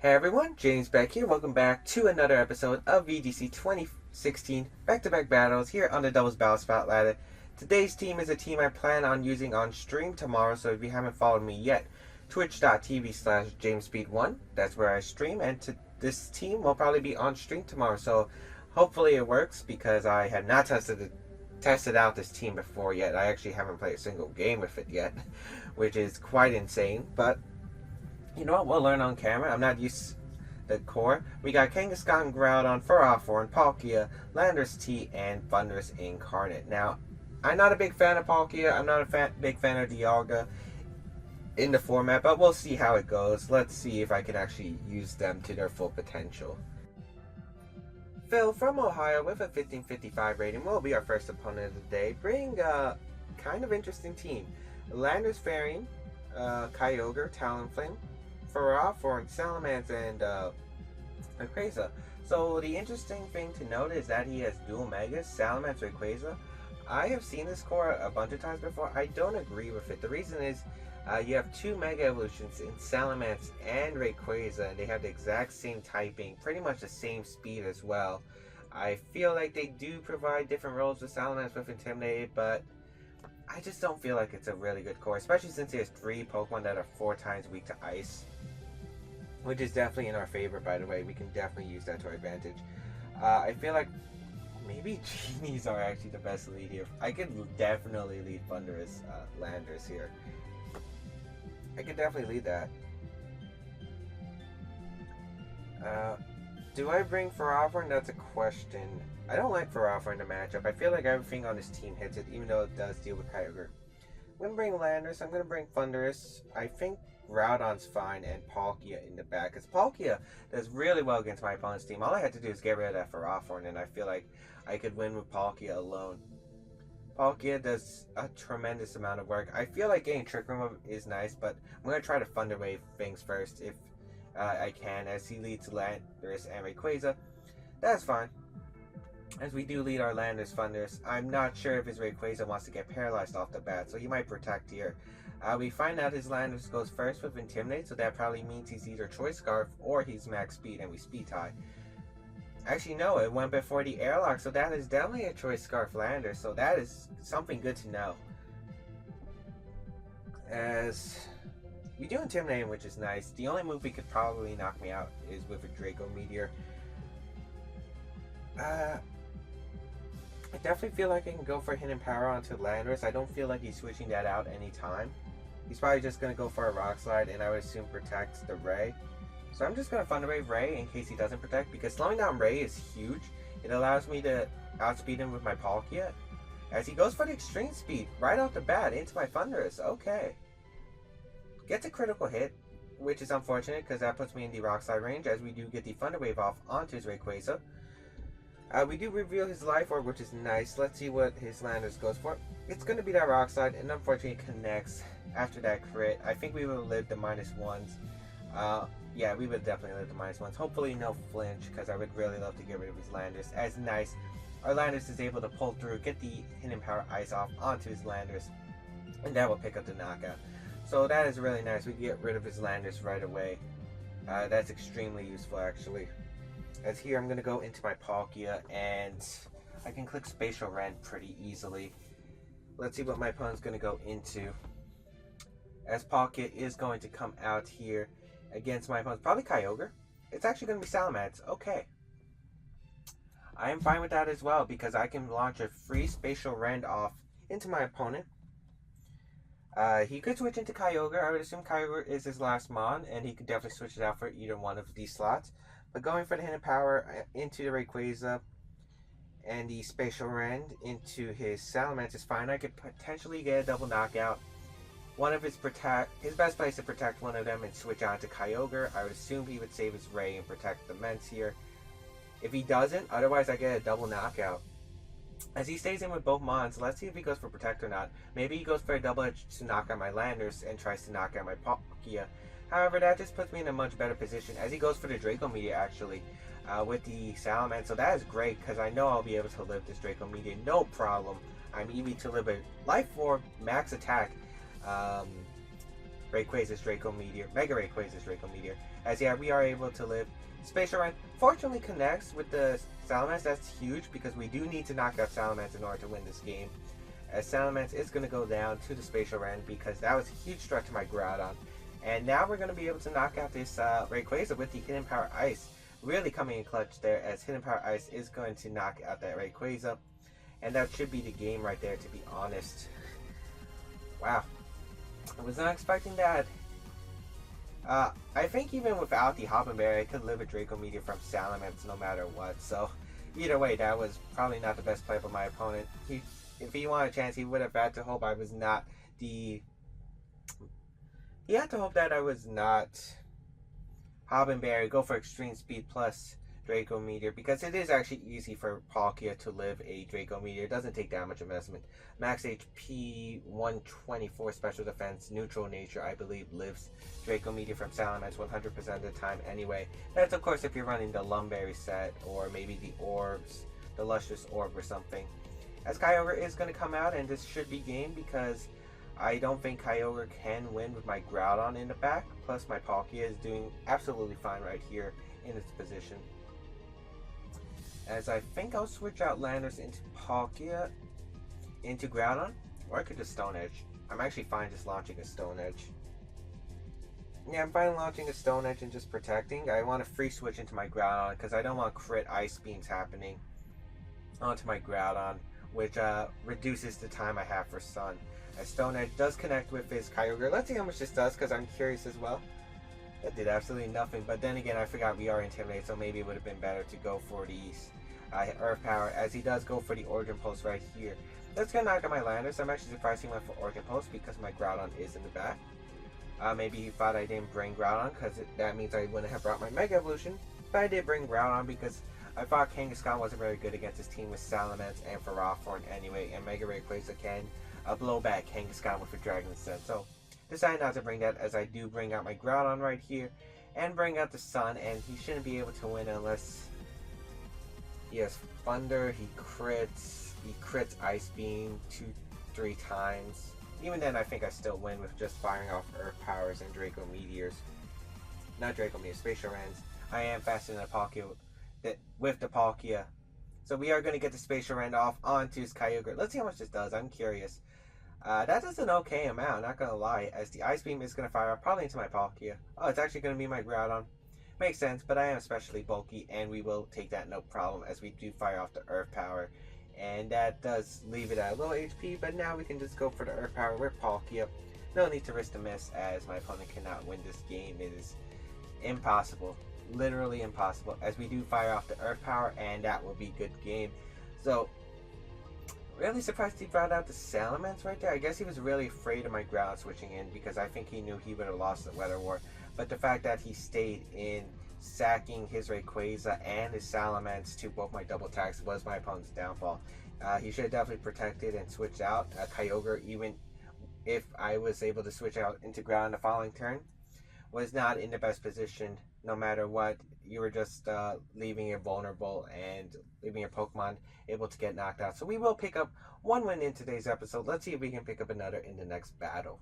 Hey everyone, James Baek here. Welcome back to another episode of VGC 2016 back-to-back battles here on the Doubles Battle Spot ladder. Today's team is a team I plan on using on stream tomorrow, so if you haven't followed me yet, twitch.tv/JamesBeat1, that's where I stream, and this team will probably be on stream tomorrow, so hopefully it works because I have not tested out this team before yet. I actually haven't played a single game with it yet, which is quite insane, but you know what? We'll learn on camera. I'm not used to the core. We got Kangaskhan, Groudon, Ferrothorn, Palkia, Landorus T, and Thunderous Incarnate. Now, I'm not a big fan of Palkia. I'm not a big fan of Dialga in the format, but we'll see how it goes. Let's see if I can actually use them to their full potential. Phil from Ohio with a 1555 rating will be our first opponent of the day. Bring a kind of interesting team. Landorus Fairy, Kyogre, Talonflame, Ferrothorn, Salamence, and Rayquaza. So the interesting thing to note is that he has dual Megas, Salamence, Rayquaza. I have seen this core a bunch of times before. I don't agree with it. The reason is you have two Mega Evolutions in Salamence and Rayquaza, and they have the exact same typing, pretty much the same speed as well. I feel like they do provide different roles with Salamence with Intimidate, but I just don't feel like it's a really good core, especially since he has 3 Pokemon that are 4 times weak to Ice, which is definitely in our favor, by the way. We can definitely use that to our advantage. I feel like maybe Genies are actually the best lead here. I could definitely lead Thunderous Landers here. I could definitely lead that. Do I bring Ferrothorn? That's a question. I don't like Ferrothorn in the matchup. I feel like everything on this team hits it, even though it does deal with Kyogre. I'm going to bring Landorus. I'm going to bring Thunderous. I think Groudon's fine, and Palkia in the back. Because Palkia does really well against my opponent's team. All I had to do is get rid of that Ferrothorn, and I feel like I could win with Palkia alone. Palkia does a tremendous amount of work. I feel like getting Trick Room is nice, but I'm going to try to Thunder Wave things first if I can, as he leads Landorus and Rayquaza. That's fine. As we do lead our Landorus Thunderous, I'm not sure if his Rayquaza wants to get paralyzed off the bat, so he might protect here. We find out his Landorus goes first with Intimidate, so that probably means he's either Choice Scarf or he's max speed and we speed tie. Actually, no, it went before the airlock, so that is definitely a Choice Scarf Landorus, so that is something good to know. As we do Intimidate him, which is nice. The only move he could probably knock me out is with a Draco Meteor. I definitely feel like I can go for Hidden Power onto Landorus. I don't feel like he's switching that out anytime. He's probably just going to go for a Rock Slide, and I would assume protect the Ray. So I'm just going to Thunder Wave Ray in case he doesn't protect, because slowing down Ray is huge. It allows me to outspeed him with my Palkia. As he goes for the Extreme Speed right off the bat into my Thunderous. Okay. Gets a critical hit, which is unfortunate because that puts me in the Rock Slide range, as we do get the Thunder Wave off onto his Rayquaza. We do reveal his Life Orb, which is nice. Let's see what his Landorus goes for. It's going to be that Rock Slide, and unfortunately it connects after that crit. I think we would have lived the -1s. Yeah, we would definitely live the -1s. Hopefully no flinch, because I would really love to get rid of his Landorus. As nice, our Landorus is able to pull through, get the Hidden Power Ice off onto his Landorus, and that will pick up the knockout. So that is really nice. We get rid of his Landorus right away. That's extremely useful, actually. As here, I'm going to go into my Palkia, and I can click Spatial Rent pretty easily. Let's see what my opponent's going to go into. As Palkia is going to come out here against my opponent. Probably Kyogre. It's actually going to be Salamence. Okay. I am fine with that as well, because I can launch a free Spatial Rent off into my opponent. He could switch into Kyogre. I would assume Kyogre is his last Mon, and he could definitely switch it out for either one of these slots. But going for the Hidden Power into the Rayquaza and the Spatial Rend into his Salamence is fine. I could potentially get a double knockout. One of his best place to protect one of them and switch on to Kyogre. I would assume he would save his Ray and protect the Mence here. If he doesn't, otherwise I get a double knockout. As he stays in with both Mons, let's see if he goes for Protect or not. Maybe he goes for a double edge to knock out my Landorus and tries to knock out my Palkia. However, that just puts me in a much better position, as he goes for the Draco Meteor, actually, with the Salamence. So that is great, because I know I'll be able to live this Draco Meteor, no problem. I'm EV to live a Life Orb, max attack. Rayquaza's Draco Meteor, Mega Rayquaza's Draco Meteor. As yeah, we are able to live. Spatial Rend fortunately connects with the Salamence. That's huge because we do need to knock out Salamence in order to win this game. As Salamence is going to go down to the Spatial Rend because that was a huge threat to my Groudon. And now we're going to be able to knock out this Rayquaza with the Hidden Power Ice. Really coming in clutch there, as Hidden Power Ice is going to knock out that Rayquaza. And that should be the game right there, to be honest. Wow. I was not expecting that. I think even without the Hoppin' Berry, I could live a Draco Meteor from Salamence no matter what. So, either way, that was probably not the best play by my opponent. If he wanted a chance, he would have had to hope I was not the... He had to hope that I was not Hoppin' Berry, go for Extreme Speed plus Draco Meteor, because it is actually easy for Palkia to live a Draco Meteor. It doesn't take that much investment. Max HP 124 special defense, neutral nature, I believe, lives Draco Meteor from Salamence 100% of the time anyway. That's of course if you're running the Lumberry set, or maybe the Orbs, the Lustrous Orb or something. As Kyogre is going to come out, and this should be game because I don't think Kyogre can win with my Groudon in the back. Plus my Palkia is doing absolutely fine right here in its position. As I think I'll switch out Landers into Palkia, into Groudon, or I could just Stone Edge. I'm actually fine just launching a Stone Edge. Yeah, I'm fine launching a Stone Edge and just protecting. I want to free switch into my Groudon because I don't want crit Ice Beams happening onto my Groudon, which reduces the time I have for Sun. As Stone Edge does connect with his Kyogre. Let's see how much this does because I'm curious as well. That did absolutely nothing, but then again, I forgot we are intimidated, so maybe it would have been better to go for the Earth Power, as he does go for the Origin Pulse right here. That's gonna knock out my Landers. I'm actually surprised he went for Origin Pulse because my Groudon is in the back. Maybe he thought I didn't bring Groudon because that means I wouldn't have brought my Mega Evolution, but I did bring Groudon because I thought Kangaskhan wasn't very good against his team with Salamence and Ferrothorn anyway, and Mega Rayquaza can blow back Kangaskhan with a Dragon Scent. So decided not to bring that, as I do bring out my Groudon right here and bring out the Sun, and he shouldn't be able to win unless he has Thunder. He crits Ice Beam 2-3 times. Even then, I think I still win with just firing off Earth Powers and Draco Meteors. Not Draco Meteors, Spatial Rends. I am faster than a Palkia with the Palkia. So we are going to get the Spatial Rend off onto his Kyogre. Let's see how much this does. I'm curious. That does an okay amount, not gonna lie, as the Ice Beam is gonna fire off probably into my Palkia. Oh, it's actually gonna be my Groudon. Makes sense, but I am especially bulky, and we will take that no problem as we do fire off the Earth Power. And that does leave it at a low HP, but now we can just go for the Earth Power with Palkia. No need to risk the miss, as my opponent cannot win this game. It is impossible. Literally impossible, as we do fire off the Earth Power, and that will be good game. So, really surprised he brought out the Salamence right there. I guess he was really afraid of my Groudon switching in because I think he knew he would have lost the Weather War. But the fact that he stayed in sacking his Rayquaza and his Salamence to both my double attacks was my opponent's downfall. He should have definitely protected and switched out Kyogre, even if I was able to switch out into Groudon the following turn. Was not in the best position no matter what. You were just leaving it vulnerable and leaving your Pokemon able to get knocked out. So we will pick up one win in today's episode. Let's see if we can pick up another in the next battle.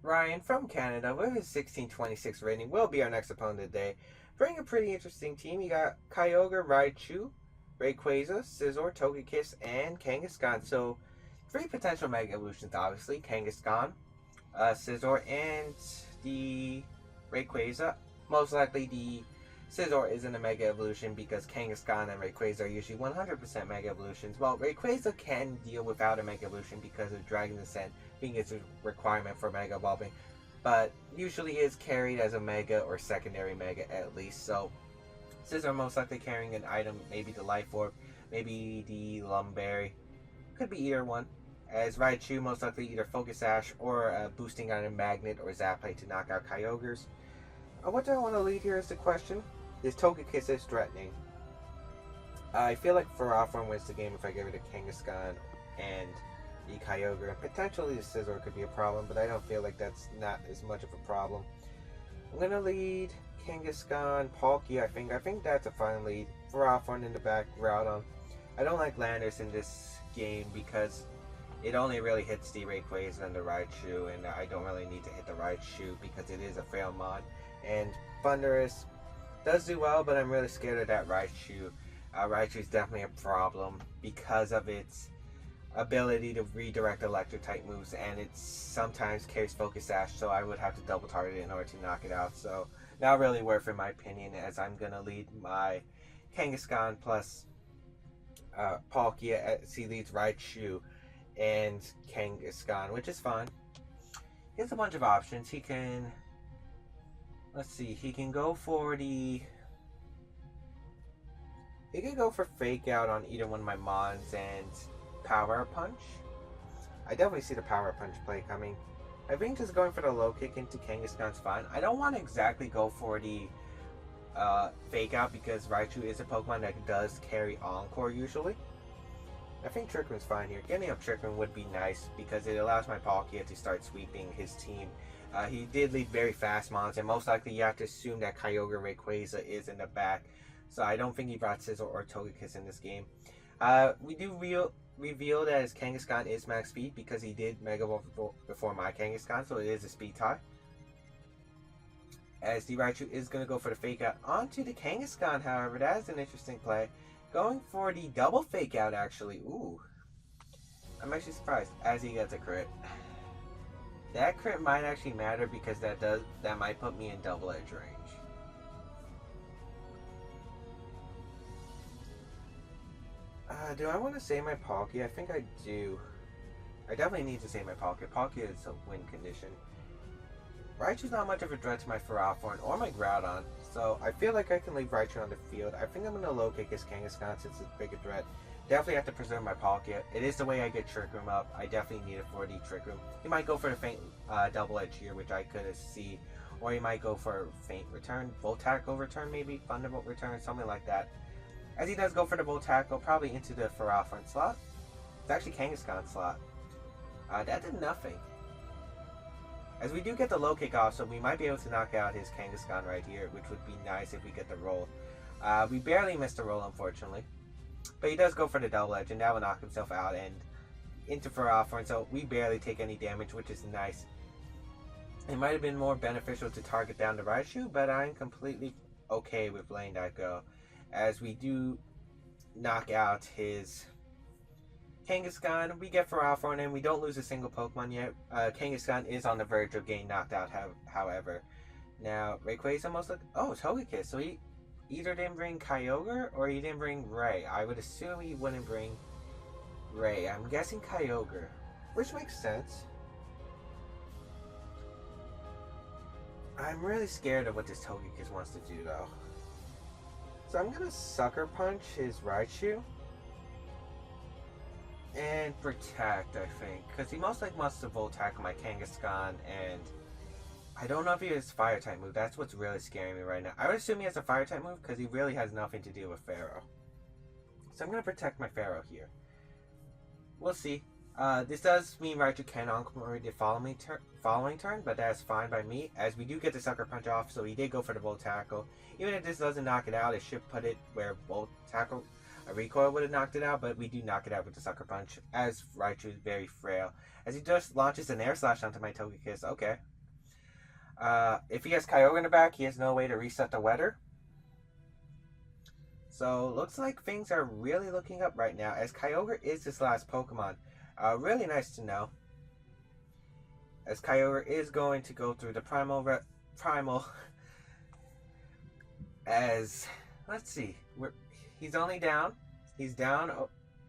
Ryan from Canada with his 1626 rating will be our next opponent today. Bring a pretty interesting team. You got Kyogre, Raichu, Rayquaza, Scizor, Togekiss, and Kangaskhan. So 3 potential Mega Evolutions, obviously. Kangaskhan, Scizor, and the Rayquaza. Most likely the Scizor isn't a Mega Evolution because Kangaskhan and Rayquaza are usually 100% Mega Evolutions. Well, Rayquaza can deal without a Mega Evolution because of Dragon Descent being its requirement for Mega Evolving, but usually is carried as a Mega or secondary Mega at least. So Scizor most likely carrying an item, maybe the Life Orb, maybe the Lumberry, could be either one. As Raichu most likely either Focus Sash or boosting on a Magnet or Zap Play to knock out Kyogres. What do I want to lead here is the question. This Togekiss is threatening. I feel like Ferrothorn wins the game if I get rid of Kangaskhan and the Kyogre. And potentially the Scizor could be a problem, but I don't feel like that's not as much of a problem. I'm going to lead Kangaskhan, Palkia, I think that's a fine lead. Ferrothorn in the back, Groudon. I don't like Landers in this game because it only really hits the Rayquaza and the Raichu, and I don't really need to hit the Raichu because it is a frail mod. And Thundurus does do well, but I'm really scared of that Raichu. Raichu is definitely a problem because of its ability to redirect electric type moves, and it sometimes carries Focus Sash, so I would have to double target it in order to knock it out. So not really worth, in my opinion, as I'm gonna lead my Kangaskhan plus Palkia as he leads Raichu and Kangaskhan, which is fine. He has a bunch of options. He can, let's see, he can go for Fake Out on either one of my Mons and Power Punch. I definitely see the Power Punch play coming. I think just going for the low kick into Kangaskhan's fine. I don't want to exactly go for the Fake Out because Raichu is a Pokemon that does carry Encore usually. I think Trick Room's fine here. Getting up Trick Room would be nice because it allows my Palkia to start sweeping his team. He did lead very fast Mons, and most likely you have to assume that Kyogre Rayquaza is in the back. So I don't think he brought Sizzle or Togekiss in this game. We do reveal that his Kangaskhan is max speed because he did Mega Evolve before my Kangaskhan, so it is a speed tie. As the Raichu is going to go for the Fake Out onto the Kangaskhan, however, that is an interesting play. Going for the double Fake Out, actually. Ooh. I'm actually surprised as he gets a crit. That crit might actually matter because that might put me in double edge range. Do I want to save my Palkia? I think I do. I definitely need to save my Palkia. Palkia is a win condition. Raichu's not much of a threat to my Ferrothorn or my Groudon, so I feel like I can leave Raichu on the field. I think I'm going to low kick his Kangaskhan since it's a bigger threat. Definitely have to preserve my Palkia. It is the way I get Trick Room up. I definitely need it for the Trick Room. He might go for the faint double edge here, which I could see, or he might go for faint return, Volt Tackle return maybe, Thunderbolt return, something like that. As he does go for the Volt Tackle, probably into the Ferrothorn slot. It's actually Kangaskhan slot. That did nothing. As we do get the low kick off, so we might be able to knock out his Kangaskhan right here, which would be nice if we get the roll. We barely missed the roll, unfortunately. But he does go for the double edge, and that will knock himself out and into Ferrothorn, so we barely take any damage, which is nice. It might have been more beneficial to target down the Raichu, but I'm completely okay with letting that go. As we do knock out his Kangaskhan, we get Ferrothorn, and we don't lose a single Pokemon yet. Kangaskhan is on the verge of getting knocked out, however. Now, Rayquaza most like... Oh, Togekiss. So he either didn't bring Kyogre, or he didn't bring Ray. I would assume he wouldn't bring Ray. I'm guessing Kyogre, which makes sense. I'm really scared of what this Togekiss wants to do, though. So I'm going to Sucker Punch his Raichu. And Protect, I think. Because he most likely wants to Volt Tackle my Kangaskhan, and I don't know if he has a Fire-type move. That's what's really scaring me right now. I would assume he has a Fire-type move because he really has nothing to do with Pharaoh. So I'm going to protect my Pharaoh here. We'll see. This does mean Raichu can Encore the following turn, but that's fine by me, as we do get the Sucker Punch off, so he did go for the Volt Tackle. Even if this doesn't knock it out, it should put it where Volt Tackle, a recoil would have knocked it out, but we do knock it out with the Sucker Punch, as Raichu is very frail. As he just launches an Air Slash onto my Togekiss, okay. If he has Kyogre in the back, he has no way to reset the weather. So, looks like things are really looking up right now, as Kyogre is this last Pokemon. Really nice to know. As Kyogre is going to go through the Primal. As, let's see, he's only down. He's down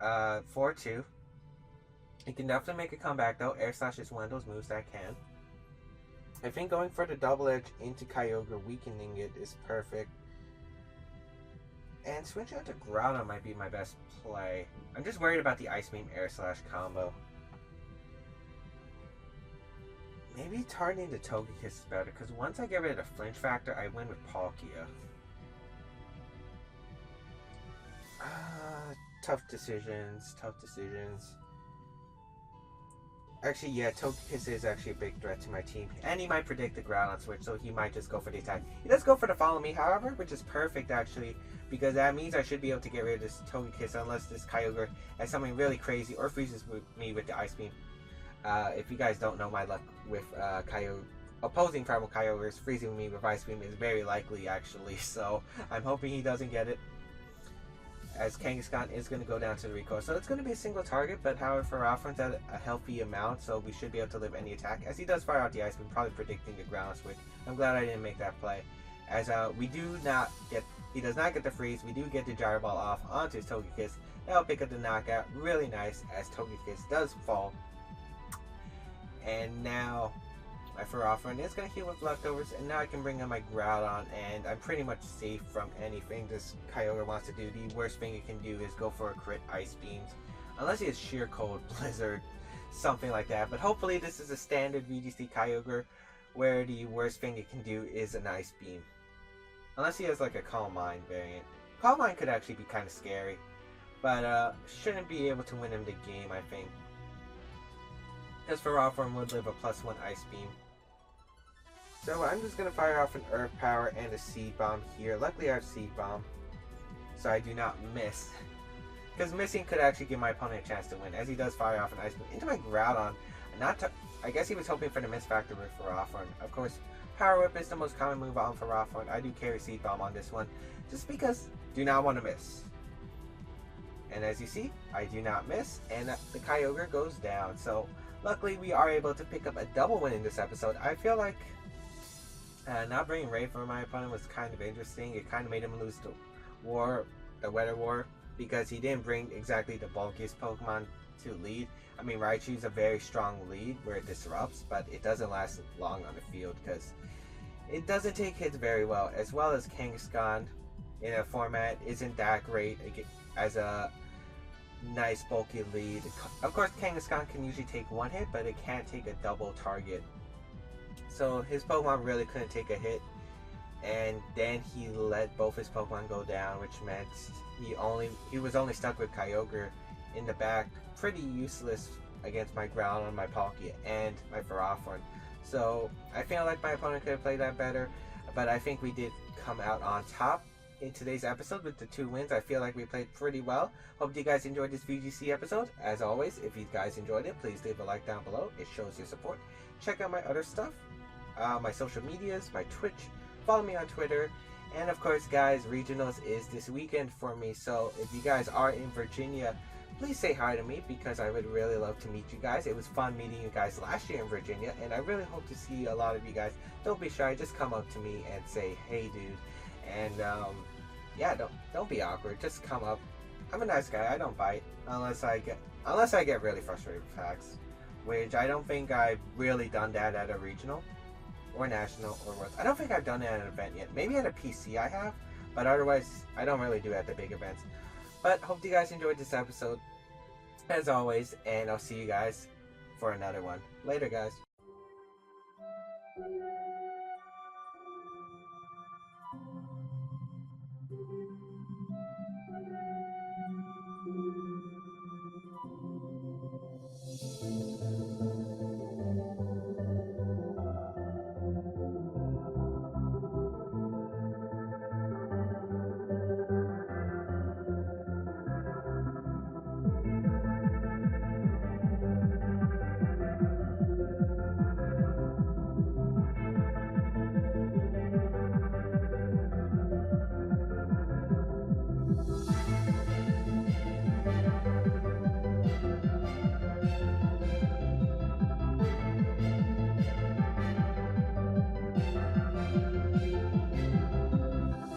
4-2. He can definitely make a comeback though. Air Slash is one of those moves that can. I think going for the double edge into Kyogre, weakening it, is perfect. And switching out to Groudon might be my best play. I'm just worried about the Ice Beam Air Slash combo. Maybe targeting the Togekiss is better, because once I get rid of the flinch factor, I win with Palkia. Tough decisions. Actually, yeah, Togekiss is actually a big threat to my team. And he might predict the Groudon switch, so he might just go for the attack. He does go for the Follow Me, however, which is perfect, actually, because that means I should be able to get rid of this Togekiss unless this Kyogre has something really crazy or freezes me with the Ice Beam. If you guys don't know, my luck with opposing Primal Kyogres freezing me with Ice Beam is very likely, actually, so I'm hoping he doesn't get it, as Kangaskhan is going to go down to the recoil. So it's going to be a single target, but however, Farafran's at a healthy amount, so we should be able to live any attack. As he does fire out the Ice Beam, probably predicting the ground switch. I'm glad I didn't make that play. As he does not get the freeze, we do get the Gyro Ball off onto his Togekiss. That'll pick up the knockout, really nice, as Togekiss does fall. And now my Farafran is going to heal with leftovers, and now I can bring in my Groudon, and I'm pretty much safe from anything this Kyogre wants to do. The worst thing it can do is go for a crit Ice Beams, unless he has Sheer Cold, Blizzard, something like that. But hopefully this is a standard VGC Kyogre, where the worst thing it can do is an Ice Beam. Unless he has like a Calm Mind variant. Calm Mind could actually be kind of scary, but shouldn't be able to win him the game, I think. Because Farafran would live a +1 Ice Beam. So I'm just going to fire off an Earth Power and a Seed Bomb here. Luckily I have Seed Bomb, so I do not miss. Because missing could actually give my opponent a chance to win, as he does fire off an Ice Beam into my Groudon. I guess he was hoping for the miss factor with Farafran. Of course, Power Whip is the most common move on Farafran. I do carry Seed Bomb on this one, just because do not want to miss. And as you see, I do not miss, and the Kyogre goes down. So luckily we are able to pick up a double win in this episode. I feel like not bringing Ray for my opponent was kind of interesting. It kind of made him lose the Weather War, because he didn't bring exactly the bulkiest Pokemon to lead. I mean, Raichu's a very strong lead where it disrupts, but it doesn't last long on the field because it doesn't take hits very well, as Kangaskhan in a format isn't that great as a nice bulky lead. Of course, Kangaskhan can usually take one hit, but it can't take a double target. So his Pokemon really couldn't take a hit, and then he let both his Pokemon go down, which meant he was only stuck with Kyogre in the back, pretty useless against my Groudon, my Palkia, and my Farafran. So I feel like my opponent could have played that better, but I think we did come out on top in today's episode with the 2 wins. I feel like we played pretty well. Hope you guys enjoyed this VGC episode. As always, if you guys enjoyed it, please leave a like down below. It shows your support. Check out my other stuff, my social medias, my Twitch. Follow me on Twitter. And of course, guys, regionals is this weekend for me. So if you guys are in Virginia, please say hi to me, because I would really love to meet you guys. It was fun meeting you guys last year in Virginia, and I really hope to see a lot of you guys. Don't be shy. Just come up to me and say, hey, dude. And yeah, don't be awkward. Just come up. I'm a nice guy. I don't bite unless I get really frustrated with hacks, which I don't think I've really done that at a regional or national or worlds. I don't think I've done it at an event yet. Maybe at a PC I have, but otherwise I don't really do it at the big events. But hope you guys enjoyed this episode as always, and I'll see you guys for another one. Later, guys.